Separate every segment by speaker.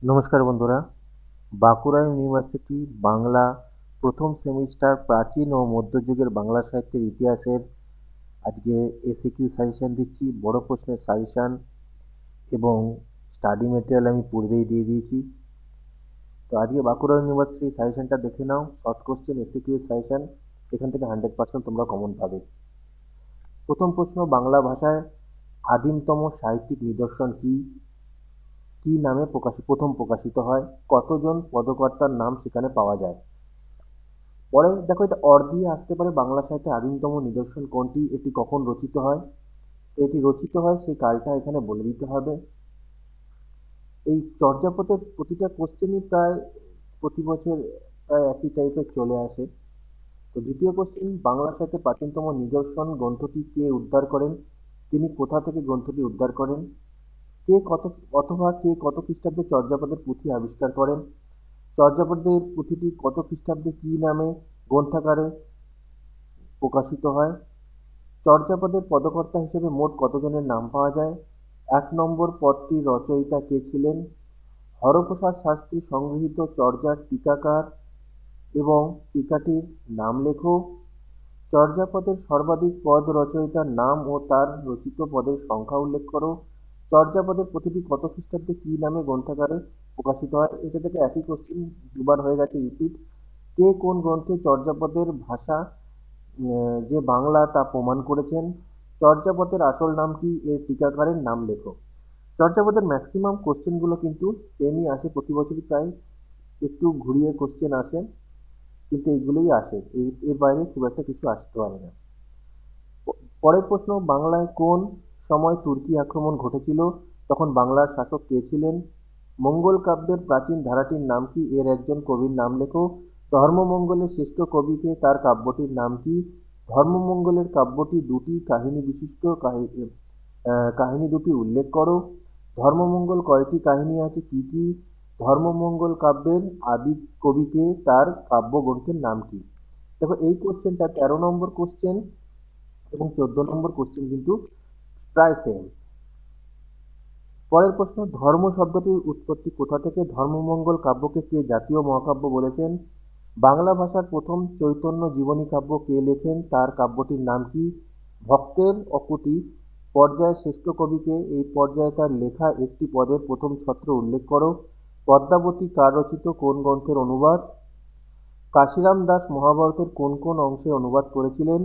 Speaker 1: নমস্কার বন্ধুরা, বাঁকুড়া ইউনিভার্সিটি বাংলা প্রথম সেমিস্টার প্রাচীন ও মধ্যযুগের বাংলা সাহিত্যের ইতিহাসের আজকে এসিকিউ সাজেশন দিচ্ছি। বড় প্রশ্নের সাজেশন এবং স্টাডি মেটেরিয়াল আমি পূর্বেই দিয়ে দিয়েছি। তো আজকে বাঁকুড়া ইউনিভার্সিটি সাজেশনটা দেখে নাও। শর্ট কোশ্চেন এসিকিউ সাজেশন, এখান থেকে 100% তোমরা কমন পাবে। প্রথম প্রশ্ন, বাংলা ভাষায় আদিমতম সাহিত্যিক নিদর্শন কি? কি নামে প্রথম প্রকাশিত হয়? কতজন পদকর্তার নাম সেখানে পাওয়া যায়? পরে দেখো, এটা অর দিয়ে আসতে পারে। বাংলা সাহিত্যে আদিমতম নিদর্শন কোনটি? এটি কখন রচিত হয়? তো এটি রচিত হয়, সেই কালটা এখানে বলে দিতে হবে। এই চর্যাপদের প্রতিটা কোশ্চেনই প্রায় প্রতি বছর প্রায় একই টাইপের চলে আসে। তো দ্বিতীয় কোশ্চেন, বাংলা সাহিত্যে প্রাচীনতম নিদর্শন গ্রন্থটি কে উদ্ধার করেন? তিনি কোথা থেকে গ্রন্থটি উদ্ধার করেন? কে কত কে কত খ্রিস্টাব্দে চর্যাপদের পুঁথি আবিষ্কার করেন? চর্যাপদের পুঁথিটি কত খ্রিস্টাব্দে কি নামে গ্রন্থাকারে প্রকাশিত হয়? চর্যাপদের পদকর্তা হিসেবে মোট কতজনের নাম পাওয়া যায়? 1 নম্বর পদটির রচয়িতা কে ছিলেন? হরপ্রসাদ শাস্ত্রী সংগৃহীত চর্যার টিকাকার এবং টিকাটির নাম লেখো। চর্যাপদের সর্বাধিক পদ রচয়িতার নাম ও তার রচিত পদের সংখ্যা উল্লেখ করো। চর্যাপদের প্রতিটি কত খ্রিস্টাব্দে কি নামে গ্রন্থাকারে প্রকাশিত হয়? এটা থেকে একই কোশ্চেন দুবার হয়ে গেছে, রিপিট। কে কোন গ্রন্থে চর্যাপদের ভাষা যে বাংলা তা প্রমাণ করেছেন? চর্যাপদের আসল নাম কি? এর টিকাকারের নাম লেখো। চর্যাপদের ম্যাক্সিমাম কোশ্চেনগুলো কিন্তু সেমই আসে প্রতি বছরই, প্রায় একটু ঘুরিয়ে কোশ্চেন আসে, কিন্তু এইগুলোই আসে, এর বাইরে খুব একটা কিছু আসতে পারে না। পরের প্রশ্ন, বাংলায় কোন সময় তুর্কি আক্রমণ ঘটেছিল? তখন বাংলার শাসক কে ছিলেন? মঙ্গল কাব্যের প্রাচীন ধারাটির নাম কি? এর একজন কবির নাম লেখো। ধর্মমঙ্গলের শ্রেষ্ঠ কবিকে, তার কাব্যটির নাম কি? ধর্মমঙ্গলের কাব্যটি দুটি কাহিনী বিশিষ্ট, কাহিনী দুটি উল্লেখ করো। ধর্মমঙ্গল কয়টি কাহিনী আছে, কি কি? ধর্মমঙ্গল কাব্যের আদি কবিকে, তার কাব্যগ্রন্থের নাম কি? দেখো, এই কোশ্চেনটা 13 নম্বর কোশ্চেন এবং 14 নম্বর কোশ্চেন কিন্তু প্রায় সেম। পরের প্রশ্ন, ধর্ম শব্দটির উৎপত্তি কোথা থেকে? ধর্মমঙ্গল কাব্যকে কে জাতীয় মহাকাব্য বলেছেন? বাংলা ভাষার প্রথম চৈতন্য জীবনী কাব্য কে লেখেন? তার কাব্যটির নাম কি? ভক্তের অকুতি পর্যায়ে শ্রেষ্ঠ কবিকে? এই পর্যায়ে তার লেখা একটি পদের প্রথম ছত্র উল্লেখ করো। পদ্মাবতী কার রচিত? কোন গ্রন্থের অনুবাদ? কাশিরাম দাস মহাভারতের কোন কোন অংশের অনুবাদ করেছিলেন?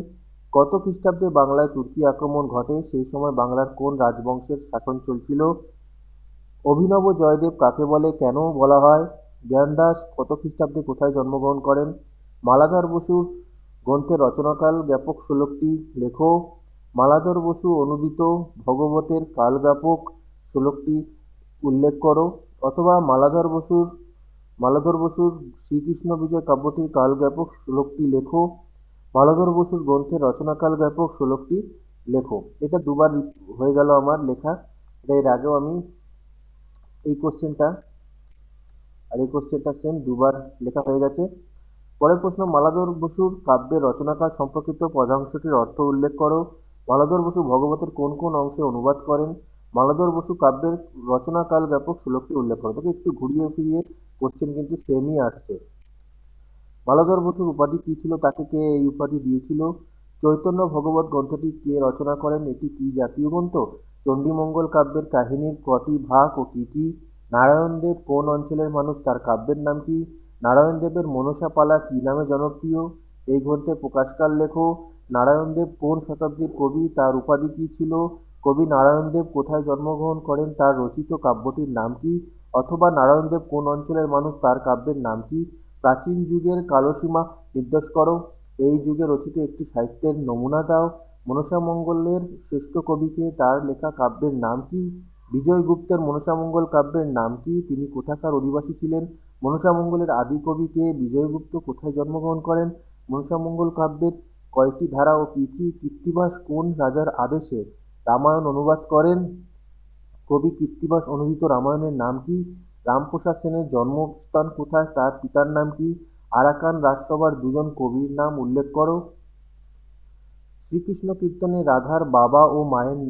Speaker 1: কত খ্রিস্টাব্দে বাংলায় তুর্কি আক্রমণ ঘটে? সেই সময় বাংলার কোন রাজবংশের শাসন চলছিল? অভিনব জয়দেব কাকে বলে, কেন বলা হয়? জ্ঞানদাস কত খ্রিস্টাব্দে কোথায় জন্মগ্রহণ করেন? মালাধর বসুর গ্রন্থের রচনাকাল জ্ঞাপক শ্লোকটি লেখো। মালাধর বসু অনুদিত ভগবতের কালজ্ঞাপক শ্লোকটি উল্লেখ করো। অথবা মালাধর বসুর শ্রীকৃষ্ণ বিজয় কাব্যটির কালজ্ঞাপক শ্লোকটি লেখো। মালাধর বসুর গ্রন্থের রচনাকাল জ্ঞাপক শ্লোকটি লেখো। এটা দুবার হয়ে গেল আমার লেখা। এটা এর আগেও আমি এই কোশ্চেনটা আর এই কোশ্চেনটা সেম দুবার লেখা হয়ে গেছে। পরের প্রশ্ন, মালাধর বসুর কাব্যের রচনাকাল সম্পর্কিত পদাংশটির অর্থ উল্লেখ করো। মালাধর বসু ভগবতের কোন কোন অংশে অনুবাদ করেন? মালাধর বসু কাব্যের রচনাকাল জ্ঞাপক শ্লোকটি উল্লেখ করো। তোকে একটু ঘুরিয়ে ফিরিয়ে কোশ্চেন কিন্তু সেমই আসছে। মালাধর বসুর উপাধি কি ছিল? তাকে কে এই উপাধি দিয়েছিল? চৈতন্য ভগবত গ্রন্থটি কে রচনা করেন? এটি কি জাতীয় গ্রন্থ? চণ্ডীমঙ্গল কাব্যের কাহিনীর কটি ভাগ ও কি কি? নারায়ণদেব কোন অঞ্চলের মানুষ? তার কাব্যের নাম কি? নারায়ণদেবের মনসা পালা কি নামে জনপ্রিয়? এই গ্রন্থের প্রকাশকাল লেখো। নারায়ণদেব কোন শতাব্দীর কবি? তার উপাধি কি ছিল? কবি নারায়ণদেব কোথায় জন্মগ্রহণ করেন? তার রচিত কাব্যটির নাম কি? অথবা নারায়ণদেব কোন অঞ্চলের মানুষ? তার কাব্যের নাম কি? প্রাচীন যুগের কালসীমা নির্দেশ করো। এই যুগে রচিত একটি সাহিত্যের নমুনা দাও। মনসামঙ্গলের শ্রেষ্ঠ কবিকে? তার লেখা কাব্যের নাম কি? বিজয়গুপ্তের মনসামঙ্গল কাব্যের নাম কি? তিনি কোথাকার অধিবাসী ছিলেন? মনসামঙ্গলের আদি কবি কে? বিজয়গুপ্ত কোথায় জন্মগ্রহণ করেন? মনসামঙ্গল কাব্যের কয়টি ধারা ও কি কি? কৃত্তিবাস কোন রাজার আদেশে রামায়ণ অনুবাদ করেন? কবি কৃত্তিবাস অনুদিত রামায়ণের নাম কি? রামপ্রসাদ সেনের জন্মস্থান কোথায়? তার পিতার নাম কি? আরাকান রাজসভার দুজন কবির নাম উল্লেখ করো। শ্রীকৃষ্ণ কীর্তনে রাধার বাবা ও মায়ের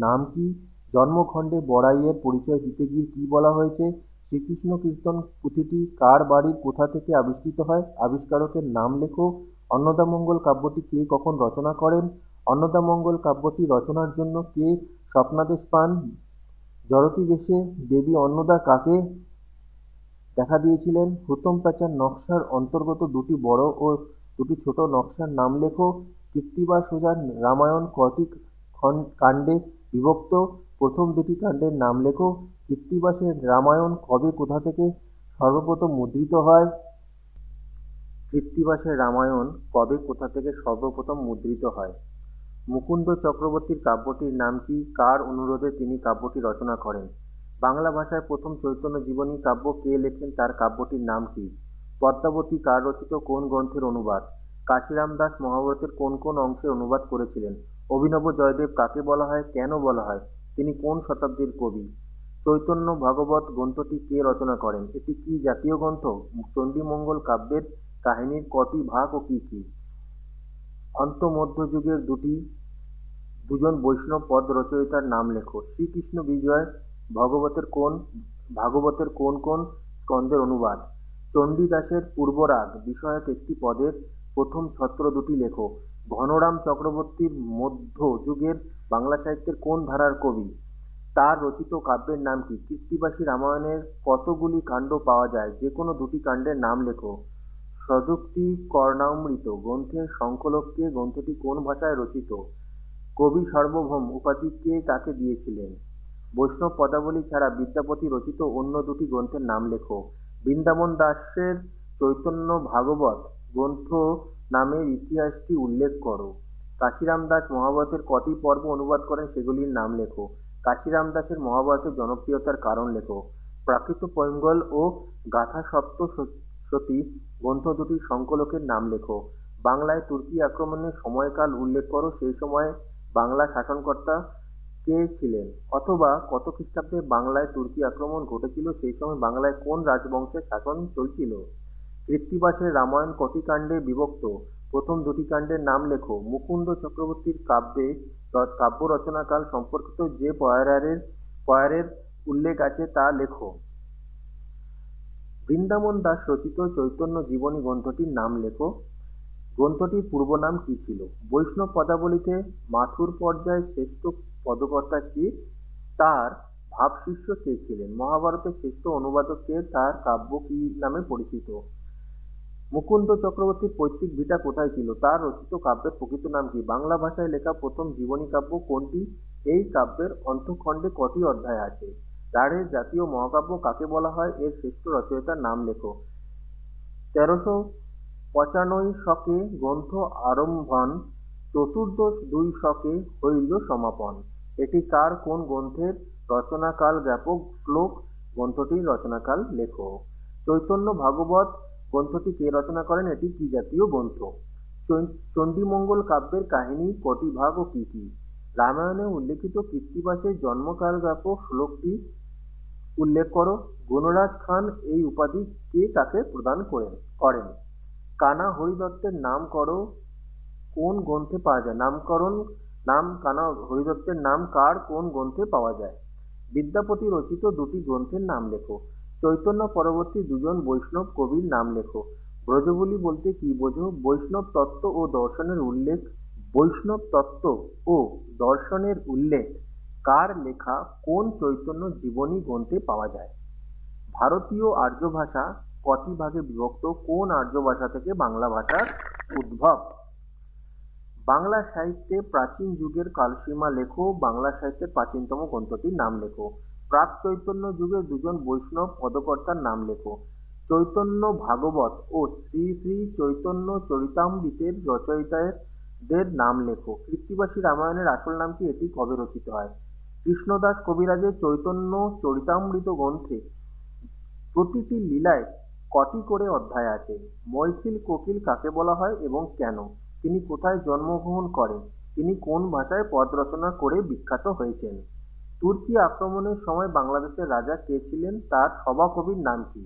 Speaker 1: নাম কি? জন্মখণ্ডে বড়াইয়ের পরিচয় দিতে গিয়ে কি বলা হয়েছে? শ্রীকৃষ্ণ কীর্তন পুঁথিটি কার বাড়ির কোথা থেকে আবিষ্কৃত হয়? আবিষ্কারকের নাম লেখো। অন্নদামঙ্গল কাব্যটি কে কখন রচনা করেন? অন্নদামঙ্গল কাব্যটি রচনার জন্য কে স্বপ্নাদেশ পান? জড়তি বেশে দেবী অন্নদা কাকে দেখা দিয়েছিলেন? হুতম প্যাঁচার নকশার অন্তর্গত দুটি বড় ও দুটি ছোট নকশার নাম লেখো। কৃত্তিবাস ওঝার রামায়ণ কটি কাণ্ডে বিভক্ত? প্রথম দুটি কাণ্ডের নাম লেখো। কৃত্তিবাসের রামায়ণ কবে কোথা থেকে সর্বপ্রথম মুদ্রিত হয়? কৃত্তিবাসের রামায়ণ কবে কোথা থেকে সর্বপ্রথম মুদ্রিত হয়? মুকুন্দ চক্রবর্তীর কাব্যটির নাম কি? কার অনুরোধে তিনি কাব্যটি রচনা করেন? বাংলা ভাষায় প্রথম চৈতন্য জীবনী কাব্য কে লেখেন, তার কাব্যটির নাম কি? পদ্মাবতী কার রচিত, কোন গ্রন্থের অনুবাদ? কাশিরাম দাস মহাভারতের কোন কোন অংশের অনুবাদ করেছিলেন? অভিনব জয়দেব কাকে বলা হয়, কেন বলা হয়? তিনি কোন শতাব্দীর কবি? চৈতন্য ভাগবত গ্রন্থটি কে রচনা করেন? এটি কি জাতীয় গ্রন্থ? চণ্ডীমঙ্গল কাব্যের কাহিনীর কটি ভাগ ও কি কি? অন্ত-মধ্যযুগের দুজন বৈষ্ণব পদ রচয়িতার নাম লেখো। শ্রীকৃষ্ণ বিজয় ভাগবতের কোন কোন স্কন্ধের অনুবাদ? চণ্ডীদাসের পূর্বরাগ বিষয়ক একটি পদের প্রথম ছত্র দুটি লেখো। ঘনরাম চক্রবর্তীর মধ্যযুগের বাংলা সাহিত্যের কোন ধারার কবি? তার রচিত কাব্যের নাম কি? কৃত্তিবাসী রামায়ণের কতগুলি কাণ্ড পাওয়া যায়? যে কোনো দুটি কাণ্ডের নাম লেখো। সদুক্তি কর্ণামৃত গ্রন্থের সংকলক কে? গ্রন্থটি কোন ভাষায় রচিত? কবি সার্বভৌম উপাধি কে কাকে দিয়েছিলেন? বৈষ্ণব পদাবলী ছাড়া বিদ্যাপতি রচিত অন্য দুটি গ্রন্থের নাম লেখো। বৃন্দাবন দাসের চৈতন্য ভাগবত গ্রন্থ নামের ইতিহাসটি উল্লেখ করো। কাশিরাম দাস মহাভারতের কটি পর্ব অনুবাদ করেন, সেগুলির নাম লেখো। কাশিরাম দাসের মহাভারতের জনপ্রিয়তার কারণ লেখো। প্রাকৃত পৈঙ্গল ও গাথা সপ্তশতী গ্রন্থ দুটির সংকলকের নাম লেখো। বাংলায় তুর্কি আক্রমণের সময়কাল উল্লেখ করো। সেই সময় বাংলা শাসনকর্তা কে ছিলেন? অথবা কত খ্রিস্টাব্দে বাংলায় তুর্কি আক্রমণ ঘটেছিল? সেই সময় বাংলায় কোন রাজবংশের শাসন চলছিল? কৃত্তিবাসের রামায়ণ কটি কাণ্ডে বিভক্ত? প্রথম দুটি কাণ্ডের নাম লেখো। মুকুন্দ চক্রবর্তীর কাব্য রচনাকাল সম্পর্কিত যে পয়ারের উল্লেখ আছে তা লেখো। বৃন্দাবন দাস রচিত চৈতন্য জীবনী গ্রন্থটির নাম লেখো। গ্রন্থটির পূর্ব নাম কি ছিল? বৈষ্ণব পদাবলীতে মাথুর পর্যায়ে শ্রেষ্ঠ পদকর্তা কে? তার ভাবশিষ্য কে ছিলেন? মহাভারতের শ্রেষ্ঠ অনুবাদক কে? তার কাব্য কি নামে পরিচিত? মুকুন্দ চক্রবর্তীর পৈতৃক ভিটা কোথায় ছিল? তার রচিত কাব্যের প্রকৃত নাম কি? বাংলা ভাষায় লেখা প্রথম জীবনী কাব্য কোনটি? এই কাব্যের অন্তঃখণ্ডে কটি অধ্যায় আছে? রাঢ়ের জাতীয় মহাকাব্য কাকে বলা হয়? এর শ্রেষ্ঠ রচয়িতার নাম লেখো। 1395 শকে গ্রন্থ আরম্ভন, চতুর্দশ 2 শকে হইল সমাপন। এটি কার কোন গ্রন্থের রচনাকাল জ্ঞাপক শ্লোক? গ্রন্থটির রচনাকাল লেখো। চৈতন্য ভাগবত গ্রন্থটি কে রচনা করেন? এটি কি জাতীয় গ্রন্থ? চণ্ডীমঙ্গল কাব্যের কাহিনী কটি ভাগ ও কি কি? রামায়ণে উল্লেখিত কৃত্তিবাসের জন্মকাল জ্ঞাপক শ্লোকটি উল্লেখ করো। গুণরাজ খান এই উপাধি কে কাকে প্রদান করেন? কানা হরিদত্তের নাম করো কোন গ্রন্থে পাওয়া যায়? কানা হরিদত্তের নাম কার কোন গ্রন্থে পাওয়া যায়? বিদ্যাপতি রচিত দুটি গ্রন্থের নাম লেখো। চৈতন্য পরবর্তী দুজন বৈষ্ণব কবির নাম লেখো। ব্রজবুলি বলতে কি বোঝো? বৈষ্ণব তত্ত্ব ও দর্শনের উল্লেখ কার লেখা কোন চৈতন্য জীবনী গ্রন্থে পাওয়া যায়? ভারতীয় আর্য ভাষা কটি ভাগে বিভক্ত? কোন আর্য ভাষা থেকে বাংলা ভাষার উদ্ভব? বাংলা সাহিত্যে প্রাচীন যুগের কালসীমা লেখো। বাংলা সাহিত্যের প্রাচীনতম গ্রন্থটির নাম লেখো। প্রাক চৈতন্য যুগের দুজন বৈষ্ণব পদকর্তার নাম লেখো। চৈতন্য ভাগবত ও শ্রী শ্রী চৈতন্য চরিতামৃতের রচয়িতাদের নাম লেখো। কৃত্তিবাসী রামায়ণের আসল নাম কি? এটি কবে রচিত হয়? কৃষ্ণদাস কবিরাজের চৈতন্য চরিতামৃত গ্রন্থে প্রতিটি লীলায় কটি করে অধ্যায় আছে? মৈথিল কোকিল কাকে বলা হয় এবং কেন? তিনি কোথায় জন্মগ্রহণ করেন? তিনি কোন ভাষায় পদ রচনা করে বিখ্যাত হয়েছেন? তুর্কি আক্রমণের সময় বাংলাদেশের রাজা কে ছিলেন? তার সভাকবির নাম কি?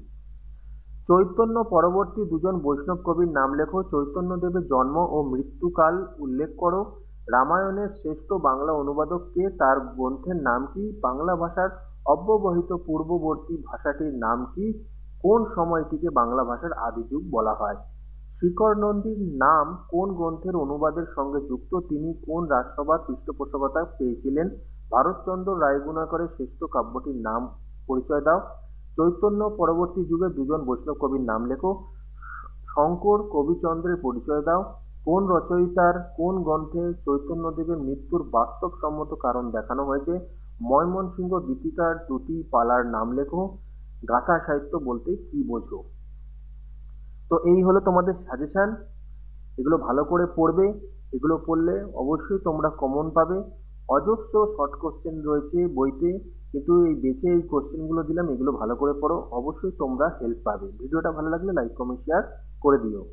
Speaker 1: চৈতন্য পরবর্তী দুজন বৈষ্ণব কবির নাম লেখো। চৈতন্যদেবের জন্ম ও মৃত্যুকাল উল্লেখ করো। রামায়ণের শ্রেষ্ঠ বাংলা অনুবাদক কে? তার গ্রন্থের নাম কি? বাংলা ভাষার অব্যবহিত পূর্ববর্তী ভাষাটির নাম কি? কোন সময়টিকে বাংলা ভাষার আদিযুগ বলা হয়? শিকড় নন্দীর নাম কোন গ্রন্থের অনুবাদের সঙ্গে যুক্ত? তিনি কোন রাজসভার পৃষ্ঠপোষকতা পেয়েছিলেন? ভারতচন্দ্র রায়গুণাকরের শ্রেষ্ঠ কাব্যটির নাম পরিচয় দাও। চৈতন্য পরবর্তী যুগে দুজন বৈষ্ণব কবির নাম লেখো। শঙ্কর কবিচন্দ্রের পরিচয় দাও। কোন রচয়িতার কোন গ্রন্থে চৈতন্যদেবের মৃত্যুর বাস্তবসম্মত কারণ দেখানো হয়েছে? ময়মনসিংহ গীতিকার দুটি পালার নাম লেখো। গাথা সাহিত্য বলতে কি বোঝো? তো এই হলো তোমাদের সাজেশন। এগুলো ভালো করে পড়বে। এগুলো পড়লে অবশ্যই তোমরা কমন পাবে। অজস্র শর্ট কোশ্চেন রয়েছে বইতে, কিন্তু এই বেছে এই কোশ্চেনগুলো দিলাম, এগুলো ভালো করে পড়ো, অবশ্যই তোমরা হেল্প পাবে। ভিডিওটা ভালো লাগলে লাইক কমেন্ট শেয়ার করে দিও।